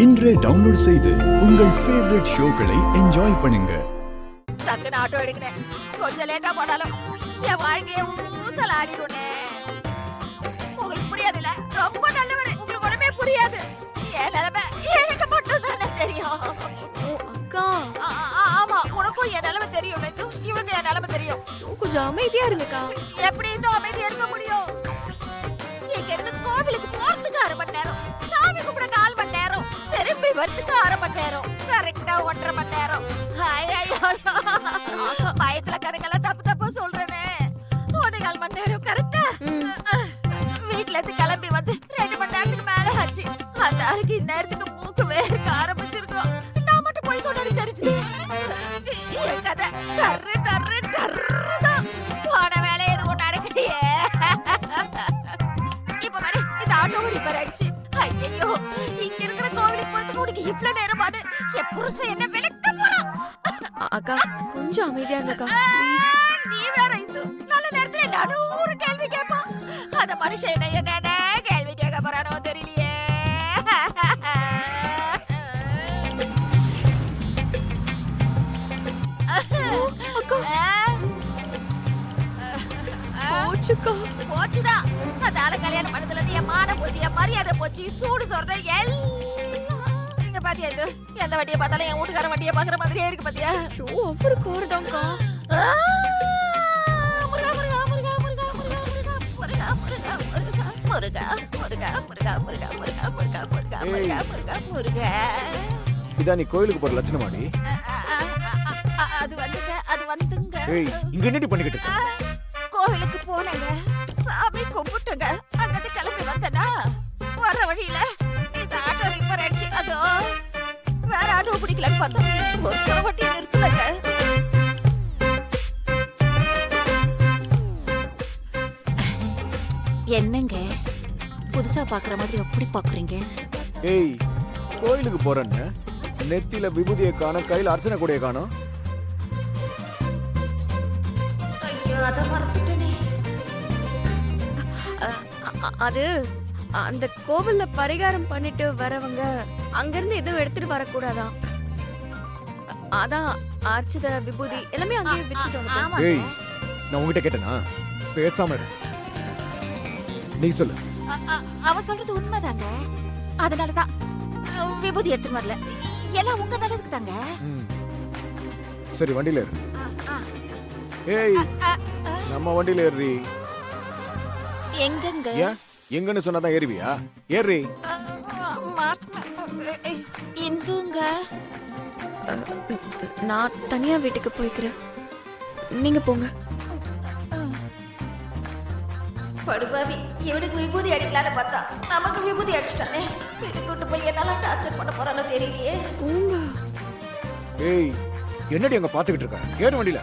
இன்றே டவுன்லோட் செய்து உங்கள் ஃபேவரட் ஷோக்களை என்ஜாய் பண்ணுங்க. டக்குன்னு ஆட்டோ எடுக்கிறேன். கொஞ்சம் லேட்டா போனாலும் என் வாழ்க்கையை ஊசல் ஆடிடுனே. உங்களுக்கு புரியாதுல்ல, ரொம்ப நல்லவர். உங்களுக்கு உடனே புரியாது. என் நிலைமை எனக்கு மட்டும் தானே தெரியும். அக்கா ஆமா, உனக்கும் என் நிலைமை தெரியும். இவனுக்கு என் நிலைமை தெரியும். கொஞ்சம் அமைதியா இருங்கக்கா. எப்படி இந்த அமைதியா இருக்க முடியும்? இங்க இருந்து கோவிலுக்கு போறதுக்கு 1/2 மணி நேரம், சாமி கும்பிட 1/4 மணி நேரம், திரும்பி வரதுக்கு 1/2 மணி நேரம், கரெக்டா 1.5 மணி நேரம். பயத்துல கணக்கெல்லாம் தப்பு சொல்றேனே. 1.25 மணி நேரம் கரெக்டா. வீட்டுல இருந்து கிளம்பி வந்து 2 மணி நேரத்துக்கு மேல ஆச்சு. அந்த ஆளுக்கு நேரத்துக்கு மூக்கு வேர்க்க ஆரம்பிச்சிருக்கோம். நான் மட்டும் போய் சொன்னது தெரிஞ்சது. என் கதை டர்ரு டர்ரு டர்ருதான். போன வேலை எதுவும் நடக்கலையே. இப்ப பாரு, இந்த ஆட்டோ ரிப்பேர் ஆயிடுச்சு. ஐயோ, இங்க இருக்கிற கோவிலுக்கு போறதுக்கு உனக்கு இவ்வளவு நேரமானு என் புருஷன் என்ன விளக்க போறான். அக்கா கொஞ்சம் அமைதியா இருங்கக்கா. நீ வேற இந்த நல்ல நேரத்துல 100 கேள்வி கேட்பான். அந்த மனுஷன் என்ன கேள்வி கேட்க போறானோ தெரியலையே. போச்சுதான். அதால கல்யாணம் பண்ணதுல இருந்து என் மான போச்சு, என் மரியாதை போச்சு, சூடு சொல்றேன் எல்லாம். இங்க பாத்தியா, இது எந்த வண்டியை பார்த்தாலும் என் வீட்டுக்கார வண்டியை பாக்குற மாதிரியே இருக்கு பாத்தியா. அவருக்கு வருதாங்க்கா. முருகா முருகா முருகா முருகா முருகா முருகா முருகா முருகா முருகா முருகா முருகா முருகா முருகா முருகா முருகா முருகா முருகா. இதா நீ கோயிலுக்கு போற லட்சணமாடி? அது வந்துங்க. ஏய், இங்க என்னடி பண்ணிக்கிட்டு இருக்க? கோவிலுக்கு போனங்க, சாமி கும்பிட்டுங்க, அங்கிட்டு கிளம்பி வந்தனா வர வழியில இந்த ஆட்டோ ரிப்பேர் ஆயிடுச்சு. அதோ வேற ஆட்டோ பிடிக்கலன்னு பார்த்தா ஒரு வண்டி நிறுத்தலங்க. என்னங்க புதுசா பாக்குற மாதிரி அப்படி பாக்குறீங்க? ஏய், கோயிலுக்கு போறேன்னு நெத்தியில விபூதியை காணோம், கையில அர்ச்சனை கூடைய காணோம். ஐயோ, அத மறந்துட்டேனே. அது அந்த கோவில்ல பரிகாரம் பண்ணிட்டு வரவங்க அங்கிருந்து எதுவும் எடுத்துட்டு வரக்கூடாதான். அதான் அர்ச்சத விபூதி எல்லாமே அங்கேயே வச்சுட்டு வந்து. ஏய், நான் உங்ககிட்ட கேட்டேனா? பேசாம இரு. நீ சொல்லு. அவ சொல்றது உண்மைதாங்க. அதனாலதான் விபூதி எடுத்துட்டு வரல. எல்லாம் உங்க நல்லதுக்கு தாங்க. சரி, வண்டியில ஏறு. ஏய், நம்ம வண்டியில ஏறி. எங்கங்க? ஏன் எங்கன்னு சொன்னாதான் ஏறுவியா? ஏறி. இந்துங்க. நான் தனியா வீட்டுக்கு போய்க்கிறேன், நீங்க போங்க. படுபாவி, இவனுக்கு விபூதி அடிக்கலான்னு பார்த்தா நமக்கு விபூதி அடிச்சிட்டானே. வீட்டுக்கு கூட்டு போய் என்னெல்லாம் டார்ச்சர் பண்ண போறானோ தெரியலையே. போங்க. ஏய், என்னடி அங்க பாத்துக்கிட்டு இருக்க? ஏறு வண்டியில.